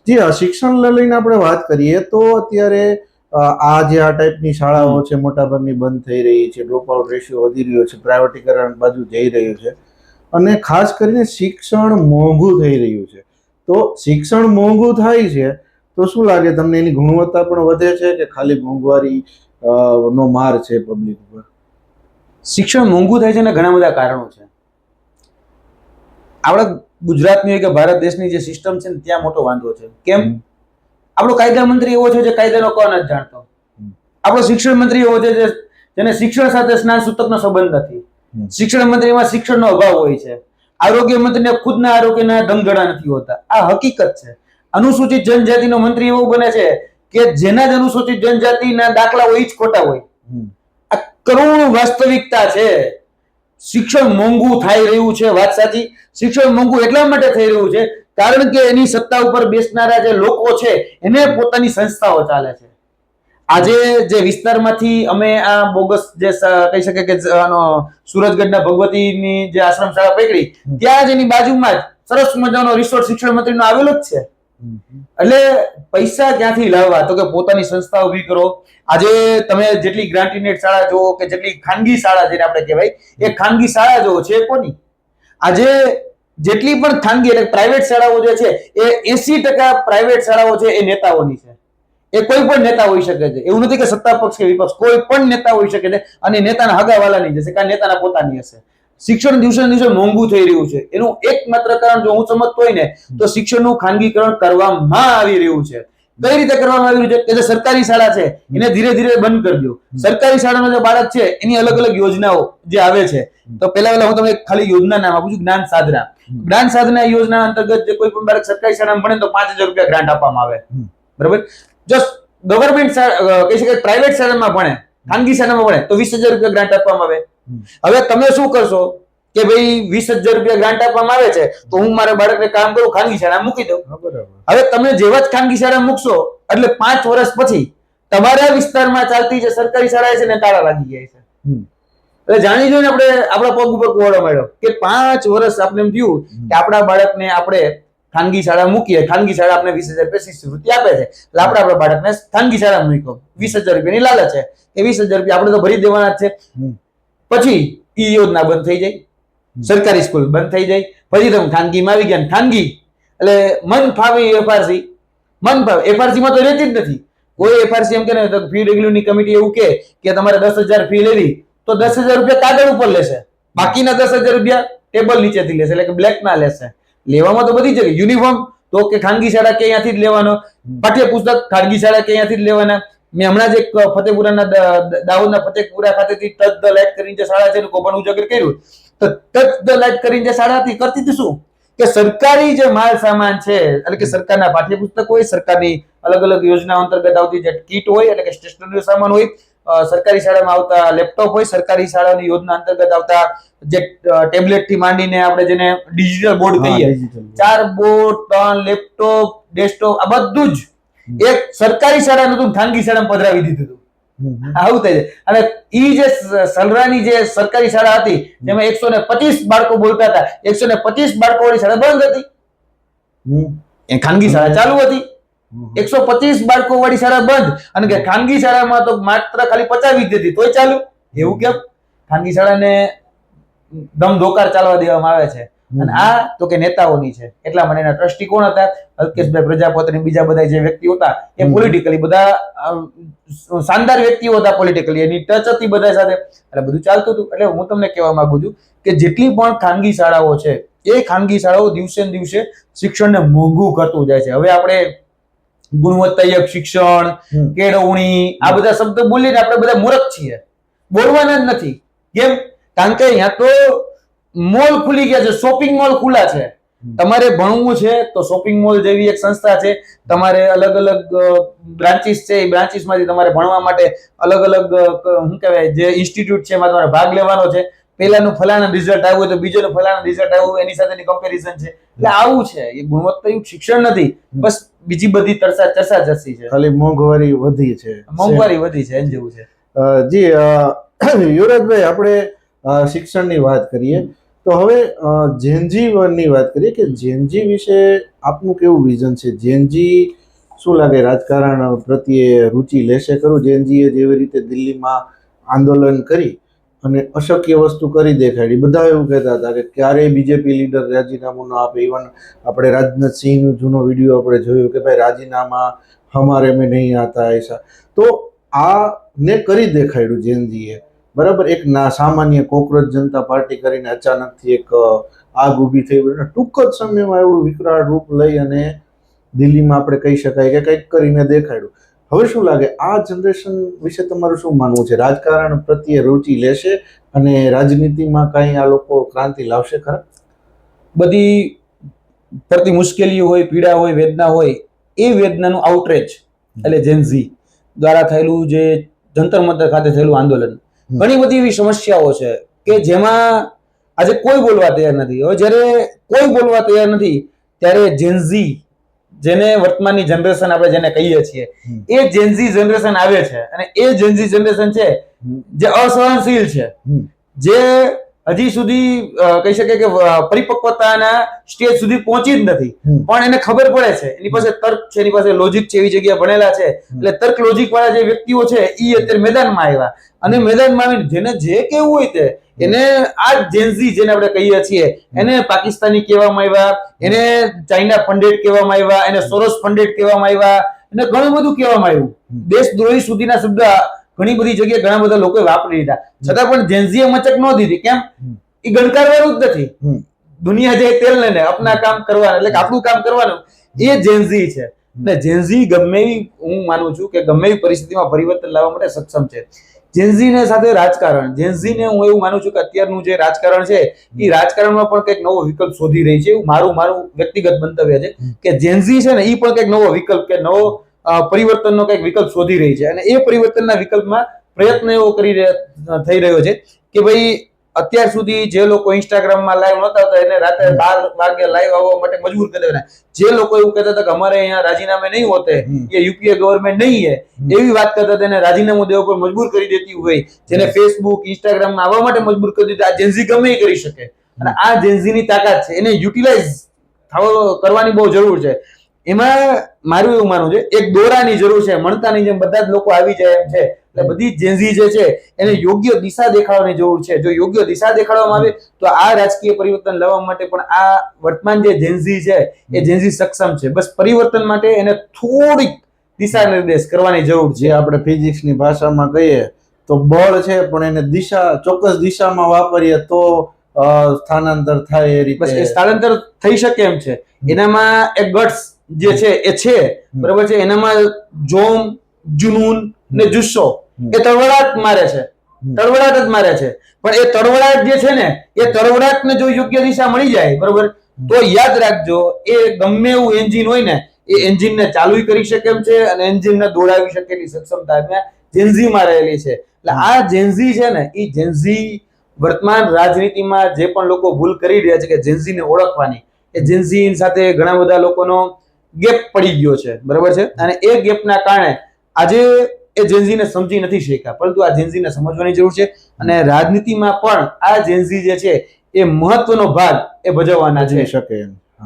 જી હા, શિક્ષણ લઈને આપણે વાત કરીએ તો અત્યારે આ ટાઈપની શાળાઓ છે મોટાભાગની બંધ થઈ રહી છે, ડ્રોપ આઉટ રેશિયો વધી રહ્યો છે, પ્રાઇવેટીકરણ બાજુ જઈ રહ્યું છે અને ખાસ કરીને શિક્ષણ મોંઘું થઈ રહ્યું છે. તો શિક્ષણ મોંઘું થાય છે તો શું લાગે તમને, એની ગુણવત્તા પણ વધે છે કે ખાલી મોંઘવારી નો માર છે પબ્લિક ઉપર? શિક્ષણ મોંઘું થાય છે અને ઘણા બધા કારણો છે. આપણા ગુજરાતની હોય કે ભારત દેશની જે સિસ્ટમ છે ને ત્યાં મોટો વાંધો છે. કેમ? આપણો કાયદા મંત્રી એવો છે જે કાયદાનો કો નથી જાણતો. આપણો શિક્ષણ મંત્રી એવો છે જેને શિક્ષણ સાથે સ્નાન સૂતકનો સંબંધ નથી. શિક્ષણ મંત્રીમાં શિક્ષણનો અભાવ હોય છે. આરોગ્ય મંત્રીને ખુદના આરોગ્યના ધમધડા નથી હોતા. આ હકીકત છે. અનુસૂચિત જનજાતિનો મંત્રી એવો બને છે કે જેના જ અનુસૂચિત જનજાતિના દાખલા હોય જ ખોટા હોય. આ કરુણ વાસ્તવિકતા છે. શિક્ષણ મોંઘું થઈ રહ્યું છે, વાત સાચી. શિક્ષણ મોંઘું એટલા માટે થઈ રહ્યું છે કારણ કે એની સત્તા ઉપર બેસનારા જે લોકો છે એને પોતાની સંસ્થાઓ ચાલે છે. આજે જે વિસ્તારમાંથી અમે આ બોગસ જે કહી શકે કે સુરજગઢના ભગવતીની જે આશ્રમ શાળા પકડી, ત્યાં જ એની બાજુમાં જ સરસ મજાનો રિસોર્ટ શિક્ષણ મંત્રીનો આવેલો જ છે. એટલે પૈસા ક્યાંથી લાવવા? તો કે પોતાની સંસ્થા ઉભી કરો. આજે તમે જેટલી ગ્રાન્ટીનેટ શાળા જુઓ કે જેટલી ખાનગી શાળા જેને આપણે કહેવાય, એ ખાનગી શાળા જુઓ છે કોની? આજે જેટલી પણ ખાનગી એટલે પ્રાઇવેટ શાળાઓ જે છે એ 80% પ્રાઇવેટ શાળાઓ છે એ નેતાઓની છે. એ કોઈ પણ નેતા હોઈ શકે છે. એવું નથી કે સત્તા પક્ષ કે વિપક્ષ, કોઈ પણ નેતા હોઈ શકે છે અને નેતાના હગાવાલાની જશે કે નેતાના પોતાની હશે. શિક્ષણ દિવસે ને દિવસે મોંઘું થઈ રહ્યું છે. એનું એકમાત્ર કારણ જો હું સમજતો હોય ને તો શિક્ષણનું ખાનગીકરણ કરવામાં આવી રહ્યું છે. કઈ રીતે કરવામાં આવી રહ્યું છે કે જે સરકારી શાળા છે એને ધીરે ધીરે બંધ કરી દો. સરકારી શાળાનો જે બાળક છે એની અલગ અલગ યોજનાઓ જે આવે છે. તો પહેલા હું તમને ખાલી યોજના નામ આપું છું. જ્ઞાન સાધના. જ્ઞાન સાધના યોજના અંતર્ગત જે કોઈ પણ બાળક સરકારી શાળામાં ભણે તો 5000 રૂપિયા ગ્રાન્ટ આપવામાં આવે. બરાબર? જો ગવર્મેન્ટ કહી શકાય પ્રાઇવેટ શાળામાં ભણે, ખાનગી શાળામાં ભણે તો 20000 રૂપિયા ગ્રાન્ટ આપવામાં આવે. હવે તમે શું કરશો કે ભાઈ 20000 રૂપિયા ગ્રાન્ટ આપવામાં આવે છે તો હું મારા બાળકને કામ કરું ખાનગી શાળામાં મૂકી દઉં. હવે તમે જેવા જ ખાનગી શાળામાં મૂકશો એટલે 5 વર્ષ પછી તમારા વિસ્તારમાં ચાલતી જે સરકારી શાળા છે ને તાળા લાગી જાય છે. એટલે જાણી જોઈને આપણે આપણા પગ ઉપર કુવાડો માર્યો કે 5 વર્ષ આપણે એમ થયું કે આપણા બાળકને આપણે ખાનગી શાળા મૂકીએ, ખાનગી શાળા આપણે 20000 રૂપિયા શિષ્યવૃત્તિ આપે છે એટલે આપણે આપણા બાળકને ખાનગી શાળામાં મૂક્યો. 20000 રૂપિયાની લાલચ છે એ 20000 રૂપિયા આપણે તો ભરી દેવાના જ છે. પછી ઈ યોજના બંધ થઈ જાય, સરકારી સ્કૂલ બંધ થઈ જાય, પછી તમે ખાનગીમાં આવી ગયા. ખાનગી એટલે મન ફાવી એફઆરસી, મન ફાવે એફઆરસી માં તો રહેતી જ નથી. કોઈ એફઆરસી એમ કે ફી રેગ્યુલરની કમિટી એવું કે તમારે 10000 ફી લેવી તો 10000 રૂપિયા કાગળ ઉપર લેશે, બાકીના 10000 રૂપિયા ટેબલ નીચેથી લેશે, એટલે કે બ્લેક ના લેશે. લેવામાં તો બધી જગ્યાએ યુનિફોર્મ તો કે ખાનગી શાળા કે અહીંયાથી જ લેવાનો, પાઠ્યપુસ્તક ખાનગી શાળા કે અહીંયાથી જ લેવાના. મેં હમણાં જ એક ફતેપુરાના દાહોદના ફતેપુરા ખાતેથી ટચ ધ લાઇટ કરીને જે શાળા છે એનું કૌભાંડ ઉજાગર કર્યું. તો ટચ ધ લાઇટ કરીને જે શાળા હતી કરતી હતી શું કે સરકારી જે માલ સામાન છે એટલે કે સરકારના પાઠ્યપુસ્તક હોય, સરકારની અલગ અલગ યોજના અંતર્ગત આવતી જે કીટ હોય એટલે કે સ્ટેશનરી સામાન હોય, સરકારી શાળામાં આવતા લેપટોપ હોય, સરકારી શાળાની યોજના અંતર્ગત આવતા જે ટેબ્લેટ થી માંડીને આપણે જેને ડિજિટલ બોર્ડ કહીએ, 4 બોર્ડ, 3 લેપટોપ, ડેસ્કટોપ, આ બધું જ એક સરકારી શાળાનું હતું ખાનગી શાળામાં પધરાવી દીધું હતું. આવું થાય છે. અને ઈ જે સલરાની જે સરકારી શાળા હતી જેમાં 125 બાળકો બોલતા હતા, 125 બાળકો વાળી શાળા બંધ હતી. એ ખાનગી શાળા ચાલુ હતી. 125 બાળકો વાળી શાળા બંધ અને કે ખાનગી શાળામાં તો માત્ર ખાલી 50 વિદ્યાર્થી તોય ચાલુ. એવું કેમ? ખાનગી શાળાને દમ ધોકાર ચાલવા દેવામાં આવે છે. અને આ તો કે નેતાઓની છે. એટલા માટે એના ટ્રસ્ટી કોણ હતા? અલ્કેશભાઈ પ્રજાપતિ, બીજા બધા જે વ્યક્તિઓ હતા એ પોલિટિકલી બધા શાનદાર વ્યક્તિઓ હતા. પોલિટિકલી એની ટચ હતી બધા સાથે એટલે બધું ચાલતું હતું. એટલે હું તમને કહેવા માંગુ છું કે જેટલી પણ ખાનગી શાળાઓ છે એ ખાનગી શાળાઓ દિવસે ને દિવસે શિક્ષણને મોંઘું કરતું જાય છે. હવે આપણે ગુણવત્તાયુક્ત શિક્ષણ, કેળવણી આ બધા શબ્દ બોલીને આપણે બધા મૂર્ખ છીએ, બોલવાના જ નથી. કેમ? કારણ કે અહીંયા તો મોલ ખુલી ગયા છે, શોપિંગ મોલ ખુલ્લા છે. તમારે ભણવું છે તો શોપિંગ મોલ જેવી એક સંસ્થા છે, તમારે અલગ અલગ બ્રાન્ચીસ છે, એ બ્રાન્ચીસ માંથી તમારે ભણવા માટે અલગ અલગ શું કહેવાય જે ઇન્સ્ટિટ્યૂટ છે એમાં તમારે ભાગ લેવાનો છે. પેલાનું ફલાણા રિઝલ્ટ આવ્યું તો બીજોનું ફલાણા રિઝલ્ટ આવ્યું એની સાથેની કમ્પેરિઝન છે. એટલે આવું છે. એ ગુણવત્તાયુક્ત શિક્ષણ નથી, બસ બીજી બધી ચર્ચા જર્સી છે. ખાલી મોંઘવારી વધી છે, મોંઘવારી વધી છે એમ જેવું છે. જી યુવરાજભાઈ, આપણે શિક્ષણની વાત કરીએ તો હવે જેનજી ની વાત કરીએ કે જેનજી વિશે આપનું કેવું વિઝન છે? જેનજી શું લાગે રાજકારણ પ્રત્યે રુચિ લેશે ખરું? જેનજીએ જેવી રીતે દિલ્હીમાં આંદોલન કરી અને અશક્ય વસ્તુ કરી દેખાડી, બધા એવું કહેતા હતા કે ક્યારેય બીજેપી લીડર રાજીનામું ન આપે. ઇવન આપણે રાજનાથસિંહનો જૂનો વિડીયો આપણે જોયું કે ભાઈ રાજીનામા હમારે મેં નહીં આતા એસા. તો આ ને કરી દેખાડ્યું જેનજીએ, બરાબર. એક સામાન્ય કોકરોચ જનતા પાર્ટી કરીને અચાનકથી એક આગ ઊભી થઈ અને ટૂંક જ સમયમાં એવું વિકરાળ રૂપ લઈ અને દિલ્હીમાં આપણે કહી શકાય કે કંઈક કરીને દેખાડ્યું. હવે શું લાગે આ જનરેશન વિશે તમારું શું માનવું છે? રાજકારણ પ્રત્યે રુચિ લેશે અને રાજનીતિમાં કાંઈ આ લોકો ક્રાંતિ લાવશે ખરા? બધી પડતી મુશ્કેલીઓ હોય, પીડા હોય, વેદના હોય, એ વેદનાનું આઉટરેચ એટલે જેનઝી દ્વારા થયેલું જે જંતર મંતર ખાતે થયેલું આંદોલન, ઘણી બધી એવી સમસ્યાઓ છે કે જેમાં આજે કોઈ બોલવા તૈયાર નથી. હવે જ્યારે કોઈ બોલવા તૈયાર નથી ત્યારે જેનઝી, જેને વર્તમાનની જનરેશન આપણે જેને કહીએ છીએ, એ જેનઝી જનરેશન આવે છે અને એ જેનઝી જનરેશન છે જે અસહનશીલ છે, જે હજી સુધી કહી શકે કે પરિપક્વતાના સ્ટેજ સુધી પહોંચી જ નથી, પણ એને ખબર પડે છે, એની પાસે તર્ક છે, એની પાસે લોજિક છે, એવી જગ્યાએ ભણેલા છે. એટલે તર્ક લોજિક વાળા જે વ્યક્તિઓ છે એ અત્યારે મેદાનમાં આવ્યા અને મેદાનમાં આવીને જેને જે કેવું હોય તે એને આ જેનઝી જેને આપણે કહીએ છીએ એને પાકિસ્તાની કહેવામાં આવ્યા, એને ચાઇના પંડિત કહેવામાં આવ્યા, એને સોરોસ પંડિત કહેવામાં આવ્યા, એને ઘણું બધું કહેવામાં આવ્યું. દેશદ્રોહી સુધીના શબ્દ ઘણી બધી જગ્યાએ ઘણા બધા લોકોએ વાપરી લીધા, છતાં પણ જેનઝીએ મચક ન દીધી. કેમ? એ ગણકારવાનું જ નથી. દુનિયા જે તેલ લઈને આપના કામ કરવાના, એટલે આપણું કામ કરવાનું, એ જેનઝી છે. એટલે જેનઝી ગમે એવી, હું માનું છું કે ગમે એવી પરિસ્થિતિમાં પરિવર્તન લાવવા માટે સક્ષમ છે. જેનઝીને સાથે રાજકારણ, જેનઝીને હું એવું માનું છું કે અત્યારનું જે રાજકારણ છે એ રાજકારણમાં પણ કંઈક નવો વિકલ્પ શોધી રહી છે. એવું મારું વ્યક્તિગત મંતવ્ય છે કે જેનઝી છે ને એ પણ કંઈક નવો વિકલ્પ કે નવો પરિવર્તનનો કંઈક વિકલ્પ શોધી રહી છે અને એ પરિવર્તનના વિકલ્પમાં પ્રયત્ન એવો થઈ રહ્યો છે કે ભાઈ અત્યાર સુધી જે લોકો ઇન્સ્ટાગ્રામમાં લાઈવ નહોતા આવતા એને રાતે 12 વાગે લાઈવ આવવા માટે મજબૂર કરી દેવાના. જે લોકો એવું કહેતા હતા કે અમારે અહીંયા રાજીનામે નહીં હોતે, ये यूपीए गवर्नमेंट नहीं है, એવી વાત કરતા તેને રાજીનામું દેવા પર મજબૂર કરી દેતી હોય, જેને ફેસબુક ઇન્સ્ટાગ્રામમાં આવવા માટે મજબૂર કરી દીધા. આ જેનઝી ગમે એ કરી શકે અને આ જેનઝીની તાકાત છે, એને યુટિલાઇઝ કરવાની બહુ જરૂર છે. એમાં મારું એવું માનવું છે એક દોરાની જરૂર છે, મણકાની જેમ બધા જ લોકો આવી જાય એમ છે. એટલે બધી જેનઝી જે છે એને યોગ્ય દિશા દેખાડવાની જરૂર છે. જો યોગ્ય દિશા દેખાડવામાં આવે તો આ રાજકીય પરિવર્તન લાવવા માટે પણ આ વર્તમાન જે જેનઝી છે એ જેનઝી સક્ષમ છે. બસ પરિવર્તન માટે એને થોડીક દિશા નિર્દેશ કરવાની જરૂર છે. જે આપણે ફિઝિક્સની ભાષામાં કહીએ તો બળ છે, પણ એને દિશા, ચોક્કસ દિશામાં વાપરીએ તો સ્થાનાંતર થાય એ રીતે. બસ એ સ્થાનાંતર થઈ શકે એમ છે. એનામાં એક ગટ્સ જે છે એ છે, બરાબર છે. એનામાં જોમ, જુનૂન ને જુસ્સો એ તળવડાટ મારે છે, તળવડાટ જ મારે છે. પણ એ તળવડાટ જે છે ને એ તળવડાટને જો યોગ્ય દિશા મળી જાય, બરોબર, તો યાદ રાખજો એ ગમે એવું એન્જિન હોય ને એ એન્જિનને ચાલુ કરી શકે એમ છે અને એન્જિનને દોડાવી શકે એની ક્ષમતા જેનઝીમાં રહેલી છે. એટલે આ જેનઝી છે ને એ જેનઝી વર્તમાન રાજનીતિમાં જે પણ લોકો ભૂલ કરી રહ્યા છે કે જેનઝીને ઓળખવાની, એ જેનઝી સાથે ઘણા બધા લોકોનો ગેપ પડી ગયો છે, બરાબર છે. અને એ ગેપના કારણે આજે એ જેનઝીને સમજી નથી શક્યા, પરંતુ આ જેનઝીને સમજવાની જરૂર છે અને રાજનીતિમાં પણ આ જેનઝી જે છે એ મહત્વનો ભાગ એ ભજવવાના છે. શકે એમ.